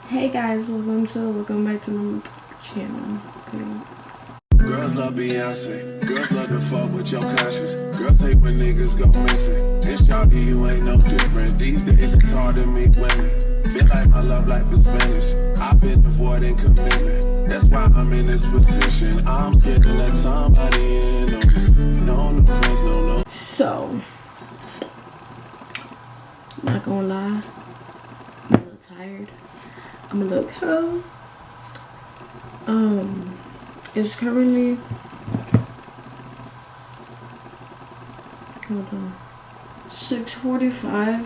Hey guys, welcome back to my channel. Girls love Beyonce, girls love to fuck with your conscience. Girls hate when niggas go missing. This jockey, you ain't no different. These days it's hard to meet women. Feel like my love life is finished. I've been avoiding commitment. That's why I'm in this position. I'm scared to let somebody in on this. No friends, no. So, not gonna lie, I'm a little tired. I'm a little cold. It's currently, hold on, 6:45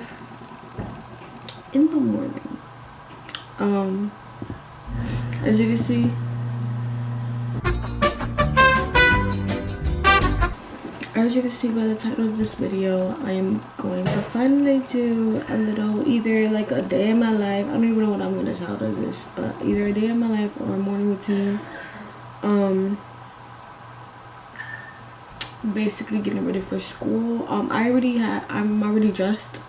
in the morning. As you can see, by the title of this video, I am going to finally do a little, either like a day in my life. I don't even know what I'm gonna shout of this, but either a day in my life or a morning routine. Basically getting ready for school. I'm already dressed.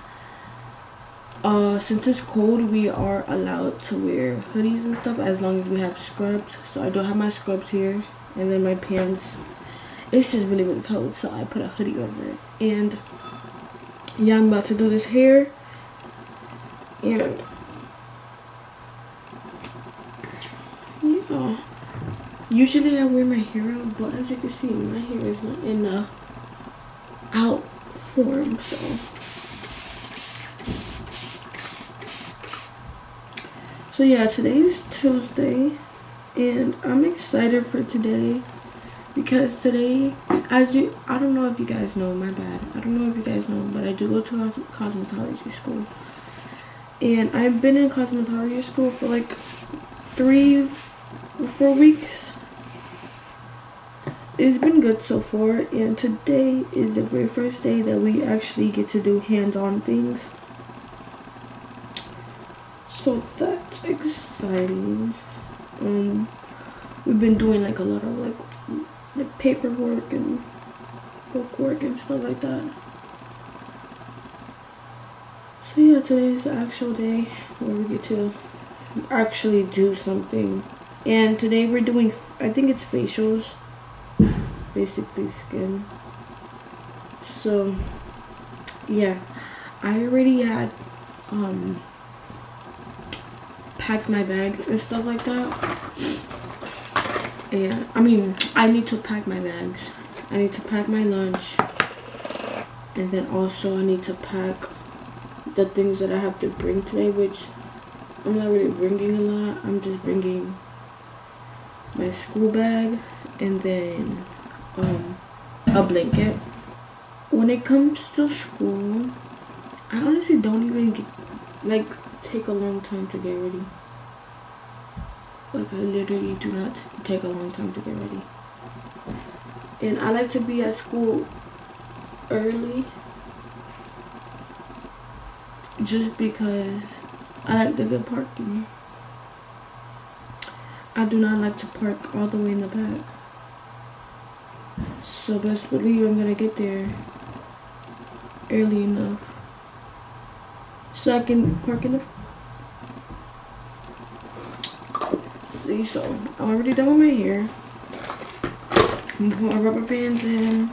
Since it's cold, we are allowed to wear hoodies and stuff as long as we have scrubs. So I do have my scrubs here, and then my pants. It's just really cold, so I put a hoodie over it. And yeah, I'm about to do this hair. And yeah, usually I wear my hair out, but as you can see, my hair is not in a out form. So yeah, today's Tuesday, and I'm excited for today. Because today, I don't know if you guys know, my bad. I don't know if you guys know, but I do go to cosmetology school. And I've been in cosmetology school for like 3 or 4 weeks. It's been good so far. And today is the very first day that we actually get to do hands-on things. So that's exciting. We've been doing like a lot of like paperwork and bookwork and stuff like that. So yeah, today is the actual day where we get to actually do something. And today we're doing, I think it's facials, basically skin. So yeah, I already had packed my bags and stuff like that. And I need to pack my bags. I need to pack my lunch, and then also I need to pack the things that I have to bring today, which I'm not really bringing a lot. I'm just bringing my school bag and then a blanket. When it comes to school, I honestly don't even take a long time to get ready. Like, I literally do not take a long time to get ready. And I like to be at school early, just because I like the good parking. I do not like to park all the way in the back. So best believe I'm gonna get there early enough so I can park in the So I'm already done with my hair. I'm gonna put my rubber bands in.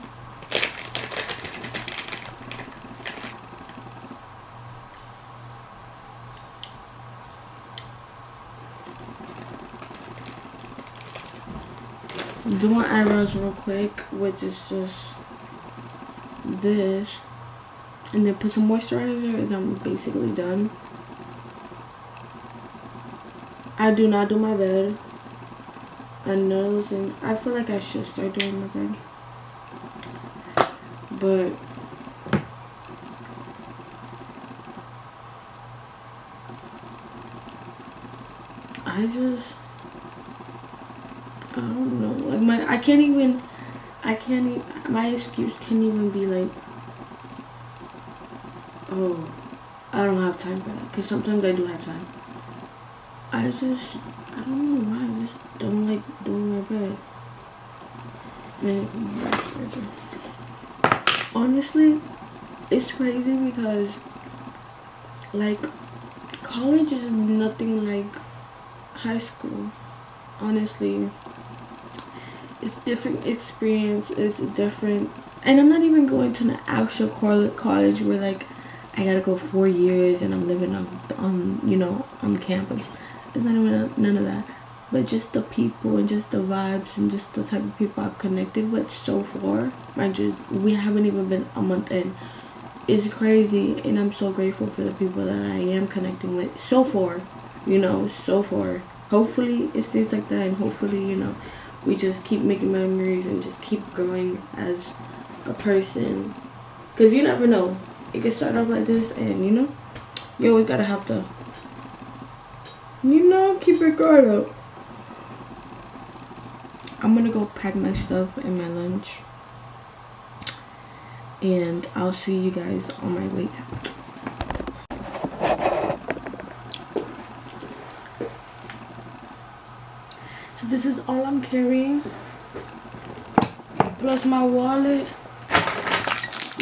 Do my eyebrows real quick, which is just this, and then put some moisturizer, and I'm basically done. I do not do my bed. Another thing, I feel like I should start doing my bed, but I don't know. Like my excuse can't even be like, oh, I don't have time for that, because sometimes I do have time. I don't know why, I just don't like doing my bed. Honestly, it's crazy because like college is nothing like high school. Honestly, it's different experience. It's different, and I'm not even going to an actual college where like I gotta go 4 years and I'm living on you know, on campus. It's not even none of that, but just the people and just the vibes and just the type of people I've connected with so far. We haven't even been a month in. It's crazy, and I'm so grateful for the people that I am connecting with so far, you know, so far. Hopefully it stays like that, and hopefully, you know, we just keep making memories and just keep growing as a person, because you never know, it can start off like this, and you know, you always gotta have to, you know, keep your guard up. I'm gonna go pack my stuff and my lunch, and I'll see you guys on my way out. So this is all I'm carrying, plus my wallet,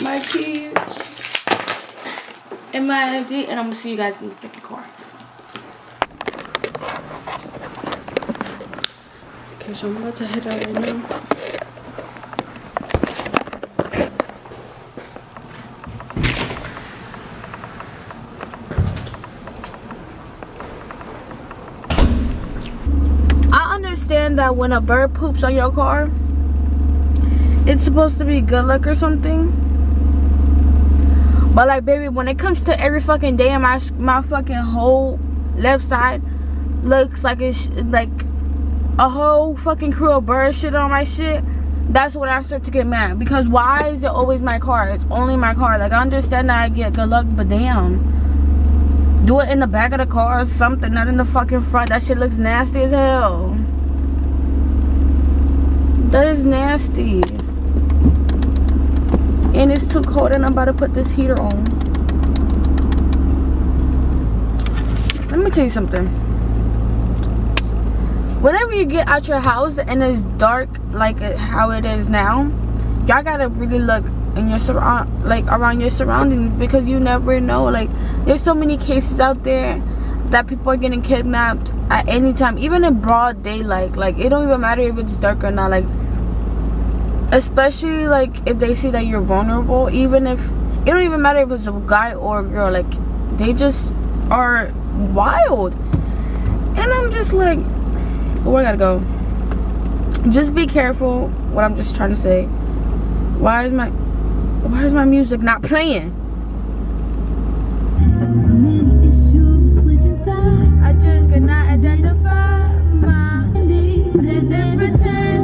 my keys, and my ID, and I'm gonna see you guys in the freaking car. Okay, so I'm about to head out right now. That when a bird poops on your car, it's supposed to be good luck or something, but like, baby, when it comes to every fucking day, my fucking whole left side looks like it's like a whole fucking crew of birds shit on my shit, that's when I start to get mad. Because why is it always my car? It's only my car. Like, I understand that I get good luck, but damn, do it in the back of the car or something, not in the fucking front. That shit looks nasty as hell. That is nasty. And it's too cold, and I'm about to put this heater on. Let me tell you something. Whenever you get out your house and it's dark like how it is now, y'all gotta really look in your around your surroundings, because you never know. Like, there's so many cases out there that people are getting kidnapped at any time, even in broad daylight. Like, it don't even matter if it's dark or not. Like, especially like if they see that you're vulnerable, even if it don't even matter if it's a guy or a girl, like, they just are wild. And I'm just like, oh, I gotta go. Just be careful. What I'm just trying to say. Why is my music not playing? I just cannot identify my. Did they pretend?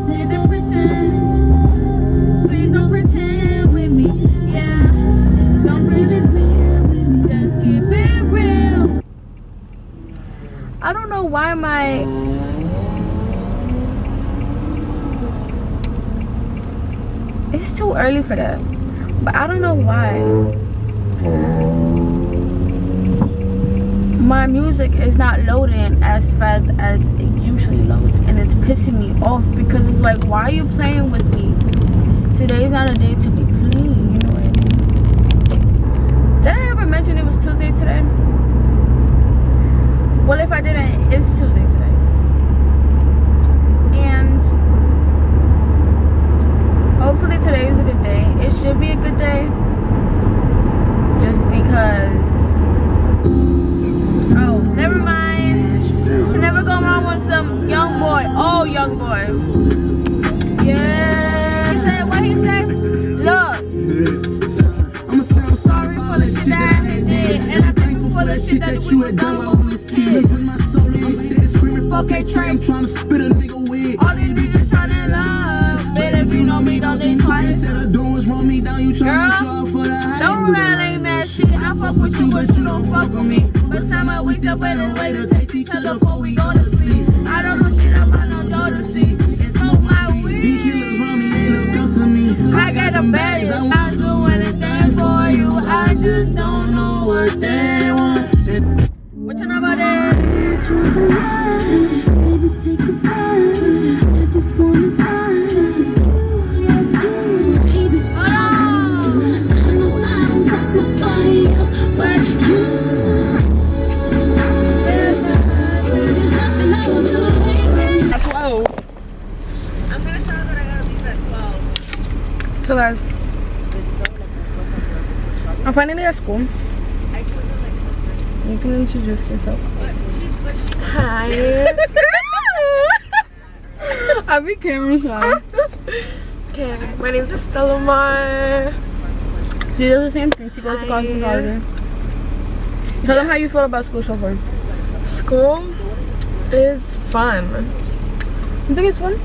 Did they pretend? Please don't pretend with me. Yeah, don't pretend with me. Just keep it real. I don't know why it's too early for that, but I don't know why my music is not loading as fast as it usually loads, and it's pissing me off, because it's like, why are you playing with me? Today's not a day to be playing, you know what I mean? Did I ever mention it was Tuesday today? Well, if I didn't, it's Tuesday today. And hopefully today is a good day. It should be a good day. Just because, oh, never mind. You never go wrong with some young boy. Oh, young boy. Yeah. He said, what he said? Look, I'm sorry for the shit that I did, and I'm thankful for the shit that we was done when we was kids. Okay, Trey. All these niggas tryna love, but if you know me, don't think twice. Girl, don't run ain't mad shit. I fuck with you, but you don't fuck with me. But time I wake up and it's way to taste each other before we go to sleep. I don't know shit about no Jodeci. It's smoke my weed. I got the baddest. I'll do anything for you. I just don't know what they want. What you know about that? Baby, take a bite. I just wanna bite. Baby, hold on. I know I don't got nobody else but you. There's a So guys, I'm finally at school. You can introduce yourself. Hi. I be camera shy. Okay, my name's Estella Mar. She does the same thing. She goes to COSMO College. Tell them how you feel about school so far. School is fun. You think it's fun?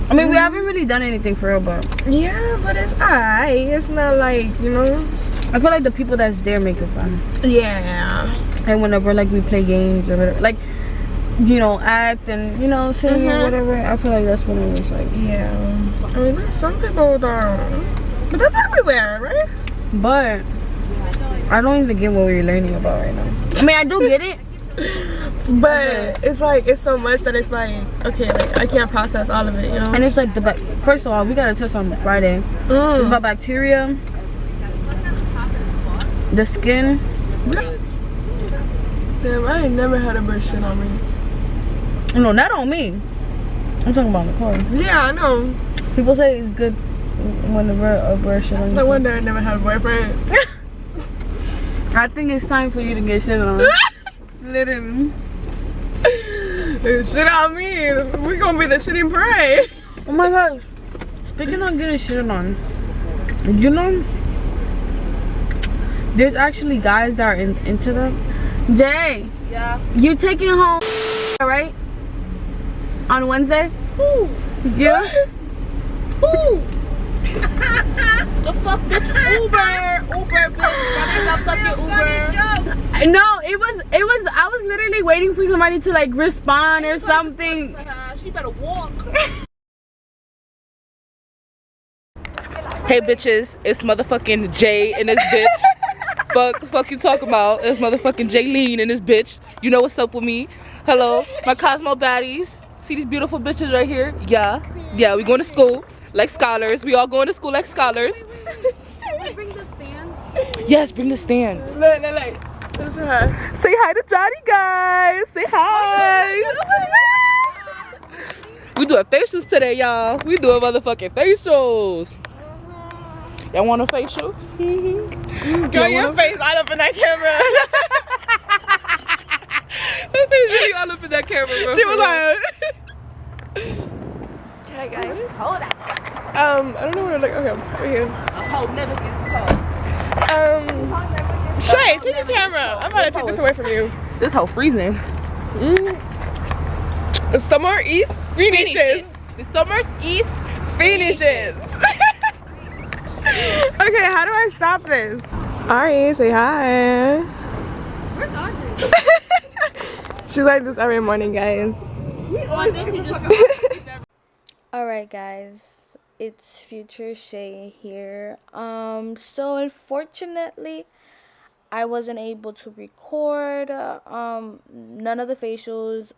I mean, we haven't really done anything for real, but Yeah, but it's alright. It's not like, you know. I feel like the people that's there make it fun. Yeah. And whenever like we play games or whatever, like, you know, act and, you know, sing or whatever, I feel like that's when it was like, Yeah. I mean, there's some people that, but that's everywhere, right? but I don't even get what we're learning about right now. I mean, I do get it. But it's like, it's so much that it's like, okay, like I can't process all of it, you know? And it's like first of all, we got a test on Friday. It's about bacteria, the skin. Damn, I ain't never had a bird shit on me. No, not on me. I'm talking about in the car. Yeah, I know. People say it's good when a bird shit on you. No wonder I never had a boyfriend. I think it's time for you to get shit on. Literally. Shit on me. We gonna be the shitting parade. Oh my gosh. Speaking of getting shit on, you know, there's actually guys that are into them. Jay. Yeah. You taking home, right? On Wednesday? Ooh. Yeah? Ooh. The fuck, bitch? Uber, bitch. Stop fucking Uber. No, it was, I was literally waiting for somebody to like respond or something. She better walk. Hey bitches, it's motherfucking Jay and this bitch. fuck you talking about? It's motherfucking Jaylene and this bitch. You know what's up with me? Hello, my Cosmo baddies. See these beautiful bitches right here? Yeah, we going to school like scholars. We all going to school like scholars. Can we bring the stand? Yes, bring the stand. Look. Say hi. Say hi to Johnny, guys. Say hi. We doing facials today, y'all. We doing motherfucking facials. Y'all want a facial? Girl, your face all up in that camera. Her face really all up in that camera, bro. She was like, okay, guys. Hold on. I don't know where to look. Okay, right here. A hoe never gets caught. Shay, take the camera. I'm about to take this away from you. This hoe freezing. Summer East finishes. The summer's east. Finishes. Okay, how do I stop this? Ari, say hi. Where's Audrey? She's like this every morning, guys. Alright guys, it's Future Shay here. So unfortunately I wasn't able to record none of the facials.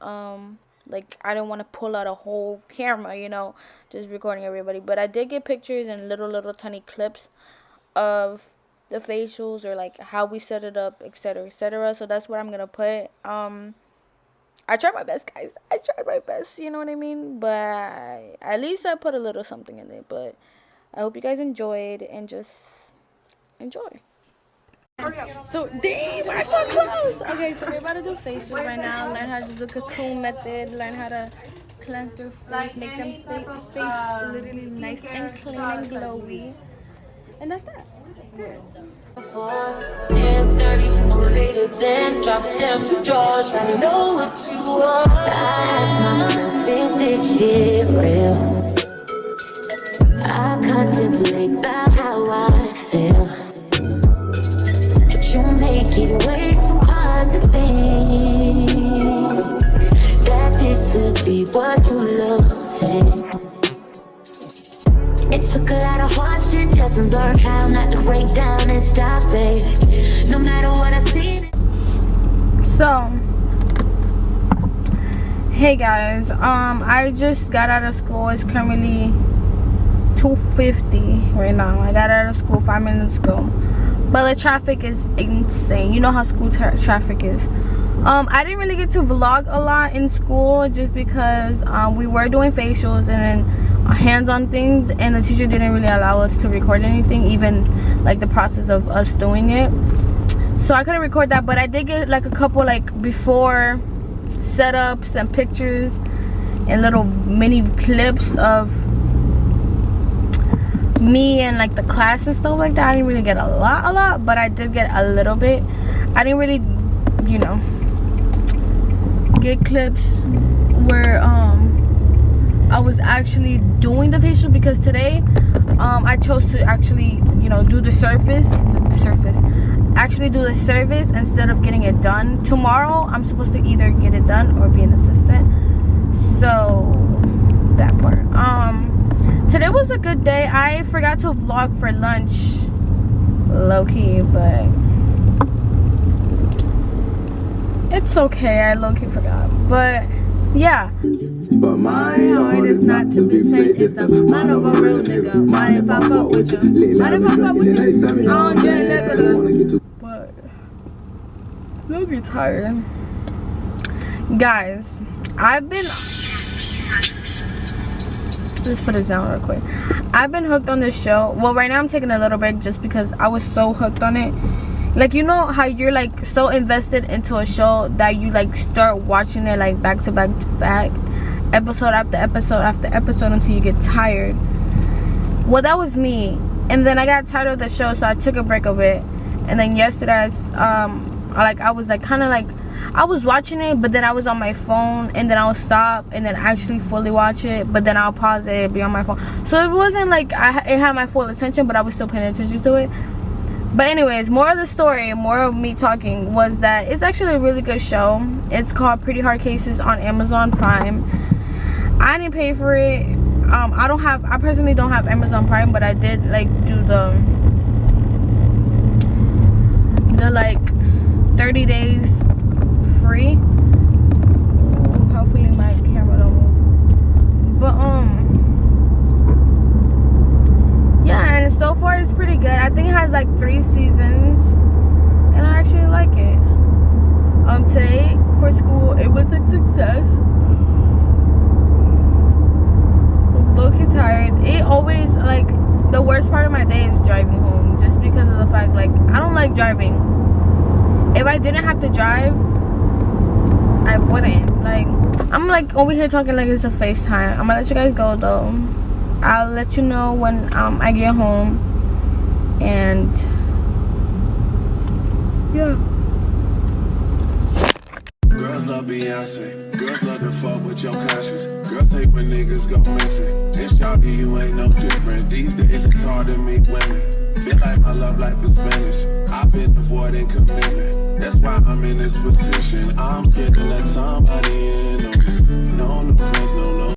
Like I didn't want to pull out a whole camera, you know, just recording everybody, but I did get pictures and little tiny clips of the facials or like how we set it up, etc. So that's what I'm gonna put. I tried my best, guys. I tried my best, you know what I mean? But at least I put a little something in it. But I hope you guys enjoyed and just enjoy. So, dang, we're so close. Okay, so we're about to do facials right now. Learn how to do the cocoon method. Learn how to cleanse their face. Make them face literally nice and clean and glowy. And that's that. Good. 10:30, no later than drop them drawers. I know what you want. I ask myself, is this shit real? I contemplate about how I feel, but you make it way too hard to think that this could be what you love. It took a lot of hard shit just to learn how not to break down and stop it. No matter what I see. So, hey guys, I just got out of school. It's currently 2:50 right now. I got out of school 5 minutes ago, but the traffic is insane. You know how school traffic is. I didn't really get to vlog a lot in school just because we were doing facials, and then hands on things, and the teacher didn't really allow us to record anything, even like the process of us doing it. So I couldn't record that, but I did get like a couple like before setups and pictures and little mini clips of me and like the class and stuff like that. I didn't really get a lot, but I did get a little bit. I didn't really, you know, get clips where I was actually doing the facial, because today I chose to actually, you know, do the surface actually do the service instead of getting it done. Tomorrow I'm supposed to either get it done or be an assistant, so that part. Today was a good day. I forgot to vlog for lunch, low-key, but it's okay. I low-key forgot, but yeah. But my heart is not to be played. It's the mind of a real nigga. Mind if I fuck with you. Mind if I fuck with you. I don't drink nigga. But you'll be tired. Guys, I've been, let's put it down real quick. I've been hooked on this show. Well, right now I'm taking a little break just because I was so hooked on it. Like, you know how you're like so invested into a show that you like start watching it like back to back to back, episode after episode after episode, until you get tired. Well, that was me. And then I got tired of the show, so I took a break of it. And then yesterday, I was like kind of like, I was watching it, but then I was on my phone, and then I'll stop and then actually fully watch it, but then I'll pause it, be on my phone. So it wasn't like it had my full attention, but I was still paying attention to it. But anyways, more of the story, more of me talking, was that it's actually a really good show. It's called Pretty Hard Cases on Amazon Prime. I didn't pay for it. I personally don't have Amazon Prime, but I did like do the like 30 days free. Hopefully my camera don't move. But yeah, and so far it's pretty good. I think it has like 3 seasons, and I actually like it. Today for school it was a success. Low-key tired. It always, like, the worst part of my day is driving home, just because of the fact, like, I don't like driving. If I didn't have to drive, I wouldn't. Like, I'm like over here talking like it's a FaceTime. I'm gonna let you guys go though. I'll let you know when I get home. And yeah. Girls love Beyonce. Girls love to fuck with your conscience. Girls hate when niggas go missing. It's jockey, you ain't no different. These days it's hard to meet women. Feel like my love life is finished. I've been avoiding commitment. That's why I'm in this position. I'm scared to let somebody in. No new friends, no